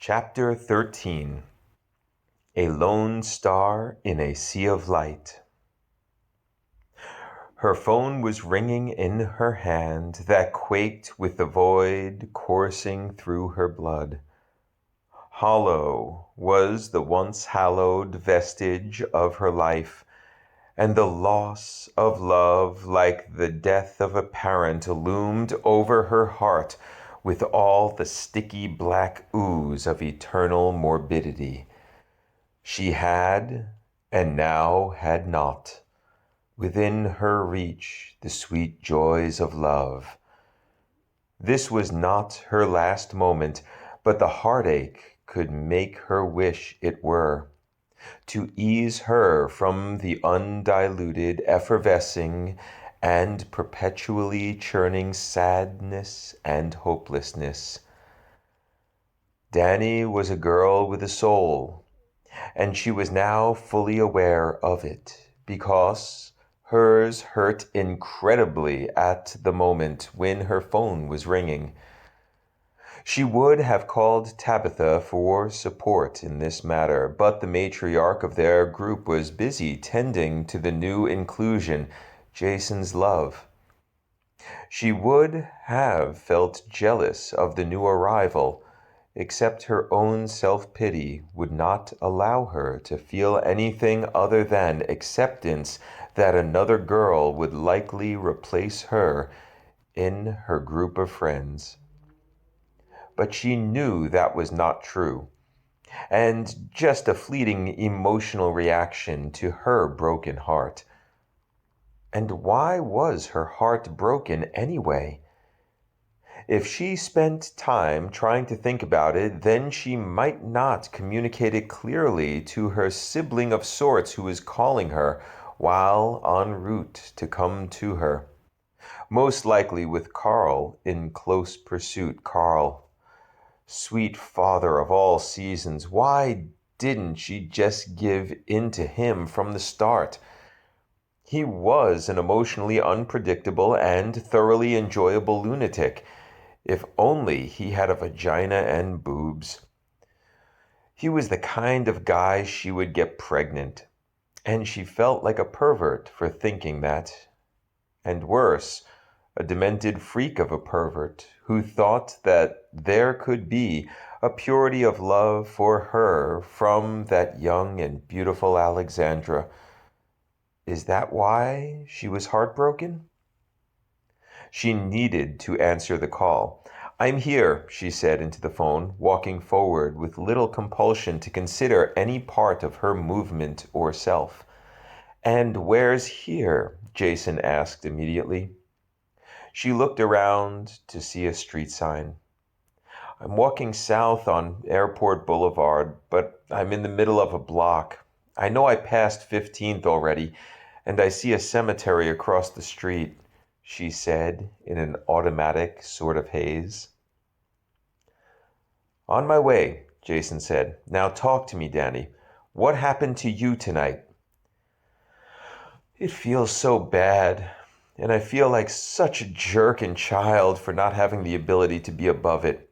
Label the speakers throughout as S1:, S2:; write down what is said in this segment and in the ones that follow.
S1: Chapter 13. A Lone Star in a Sea of Light. Her phone was ringing in her hand that quaked with the void coursing through her blood. Hollow was the once hallowed vestige of her life, and the loss of love, like the death of a parent, loomed over her heart with all the sticky black ooze of eternal morbidity. She had, and now had not, within her reach the sweet joys of love. This was not her last moment, but the heartache could make her wish it were, to ease her from the undiluted, effervescing, and perpetually churning sadness and hopelessness. Danny was a girl with a soul, and she was now fully aware of it, because hers hurt incredibly at the moment when her phone was ringing. She would have called Tabitha for support in this matter, but the matriarch of their group was busy tending to the new inclusion, Jason's love. She would have felt jealous of the new arrival, except her own self-pity would not allow her to feel anything other than acceptance that another girl would likely replace her in her group of friends. But she knew that was not true, and just a fleeting emotional reaction to her broken heart. And why was her heart broken anyway? If she spent time trying to think about it, then she might not communicate it clearly to her sibling of sorts who was calling her while en route to come to her. Most likely with Carl in close pursuit. Carl, sweet father of all seasons, why didn't she just give in to him from the start? He was an emotionally unpredictable and thoroughly enjoyable lunatic. If only he had a vagina and boobs. He was the kind of guy she would get pregnant, and she felt like a pervert for thinking that. And worse, a demented freak of a pervert who thought that there could be a purity of love for her from that young and beautiful Alexandra. Is that why she was heartbroken? She needed to answer the call. "I'm here," she said into the phone, walking forward with little compulsion to consider any part of her movement or self. "And where's here?" Jason asked immediately. She looked around to see a street sign. "I'm walking south on Airport Boulevard, but I'm in the middle of a block. I know I passed 15th already, and I see a cemetery across the street," she said in an automatic sort of haze. "On my way," Jason said. "Now talk to me, Danny. What happened to you tonight?" "It feels so bad, and I feel like such a jerk and child for not having the ability to be above it."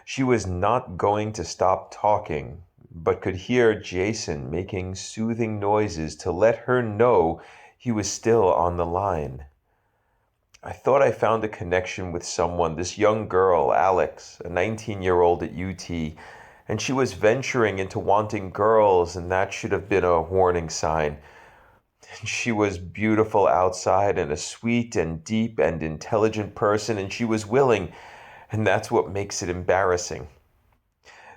S1: She was not going to stop talking, but could hear Jason making soothing noises to let her know he was still on the line. "I thought I found a connection with someone, this young girl, Alex, a 19-year-old at UT, and she was venturing into wanting girls, and that should have been a warning sign. And she was beautiful outside and a sweet and deep and intelligent person, and she was willing, and that's what makes it embarrassing.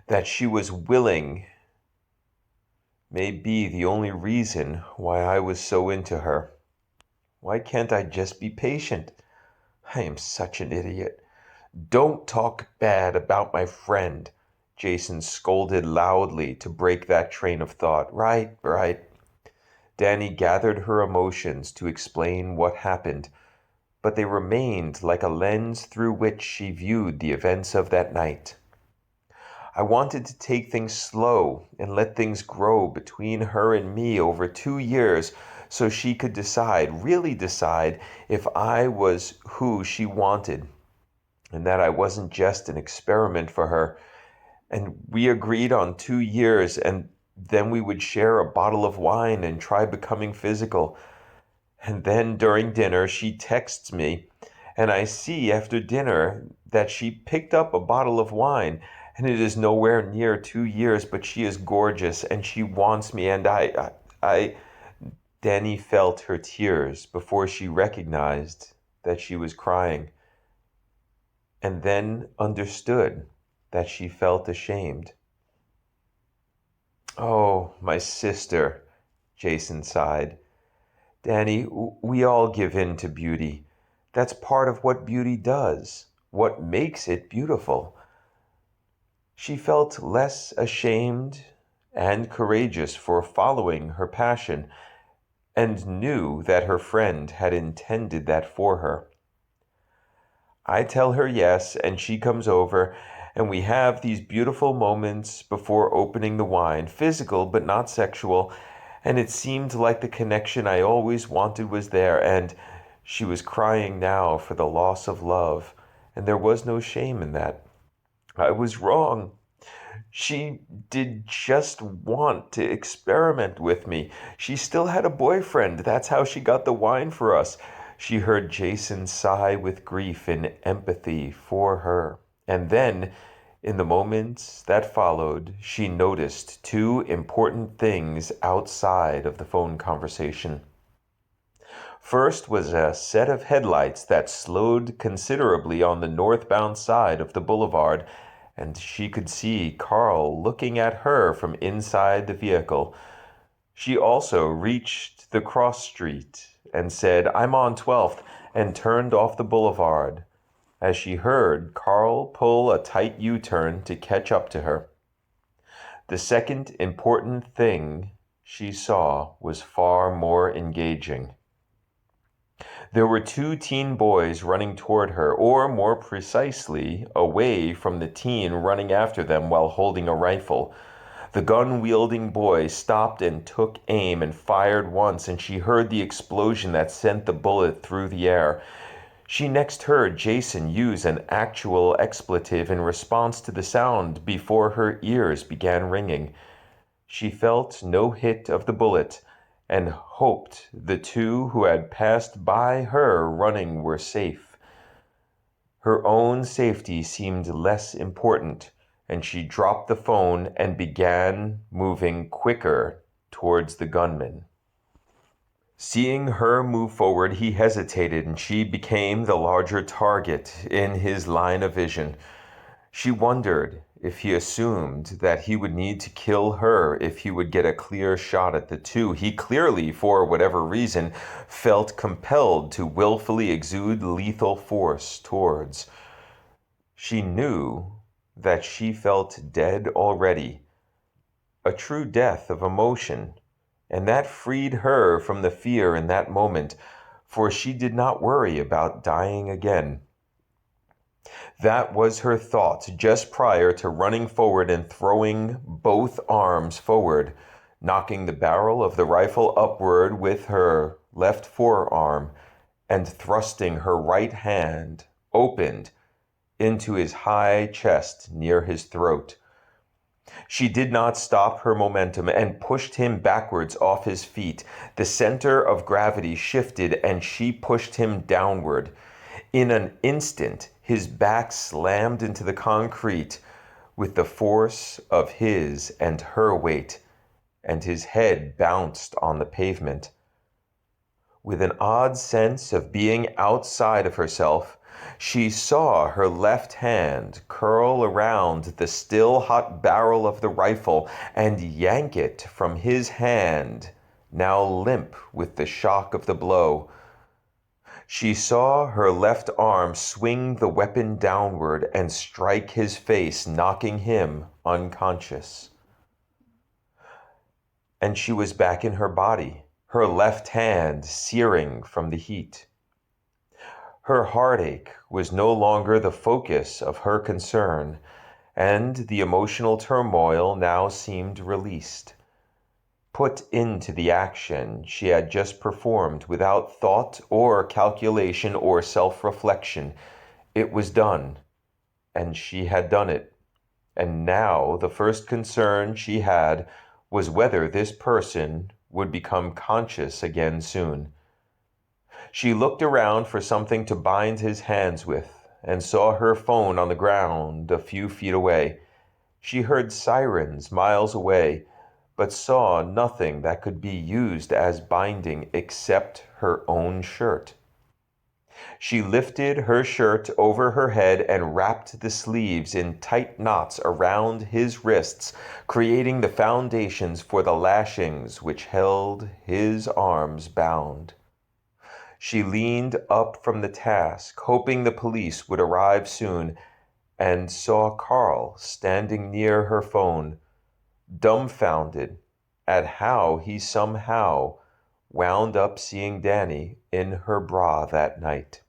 S1: That she was willing may be the only reason why I was so into her. Why can't I just be patient? I am such an idiot." "Don't talk bad about my friend," Jason scolded loudly to break that train of thought. Right. Danny gathered her emotions to explain what happened, but they remained like a lens through which she viewed the events of that night. "I wanted to take things slow and let things grow between her and me over 2 years so she could decide, really decide, if I was who she wanted, and that I wasn't just an experiment for her. And we agreed on 2 years, and then we would share a bottle of wine and try becoming physical. And then during dinner, she texts me, and I see after dinner that she picked up a bottle of wine, and it is nowhere near 2 years, but she is gorgeous and she wants me. And I, Danny felt her tears before she recognized that she was crying, and then understood that she felt ashamed. Oh, my sister, Jason sighed. Danny, we all give in to beauty. That's part of what beauty does, what makes it beautiful. She felt less ashamed and courageous for following her passion, and knew that her friend had intended that for her. I tell her yes, and she comes over, and we have these beautiful moments before opening the wine, physical but not sexual, and it seemed like the connection I always wanted was there, and she was crying now for the loss of love, and there was no shame in that. I was wrong. She did just want to experiment with me. She still had a boyfriend. That's how she got the wine for us. She heard Jason sigh with grief and empathy for her. And then, in the moments that followed, she noticed two important things outside of the phone conversation. First was a set of headlights that slowed considerably on the northbound side of the boulevard, and she could see Carl looking at her from inside the vehicle. She also reached the cross street and said, "I'm on 12th," and turned off the boulevard as she heard Carl pull a tight U-turn to catch up to her. The second important thing she saw was far more engaging. There were two teen boys running toward her, or more precisely, away from the teen running after them while holding a rifle. The gun-wielding boy stopped and took aim and fired once, and she heard the explosion that sent the bullet through the air. She next heard Jason use an actual expletive in response to the sound before her ears began ringing. She felt no hit of the bullet, and hoped the two who had passed by her running were safe. Her own safety seemed less important, and she dropped the phone and began moving quicker towards the gunman. Seeing her move forward, he hesitated, and she became the larger target in his line of vision. She wondered if he assumed that he would need to kill her if he would get a clear shot at the two. He clearly, for whatever reason, felt compelled to willfully exude lethal force towards. She knew that she felt dead already, a true death of emotion, and that freed her from the fear in that moment, for she did not worry about dying again. That was her thought just prior to running forward and throwing both arms forward, knocking the barrel of the rifle upward with her left forearm, and thrusting her right hand, opened, into his high chest near his throat. She did not stop her momentum and pushed him backwards off his feet. The center of gravity shifted and she pushed him downward. In an instant, his back slammed into the concrete with the force of his and her weight, and his head bounced on the pavement. With an odd sense of being outside of herself, she saw her left hand curl around the still hot barrel of the rifle and yank it from his hand, now limp with the shock of the blow. She saw her left arm swing the weapon downward and strike his face, knocking him unconscious. And she was back in her body, her left hand searing from the heat. Her heartache was no longer the focus of her concern, and the emotional turmoil now seemed released. Put into the action she had just performed without thought or calculation or self-reflection. It was done, and she had done it. And now the first concern she had was whether this person would become conscious again soon. She looked around for something to bind his hands with and saw her phone on the ground a few feet away. She heard sirens miles away, but saw nothing that could be used as binding except her own shirt. She lifted her shirt over her head and wrapped the sleeves in tight knots around his wrists, creating the foundations for the lashings which held his arms bound. She leaned up from the task, hoping the police would arrive soon, and saw Carl standing near her phone, dumbfounded at how he somehow wound up seeing Danny in her bra that night.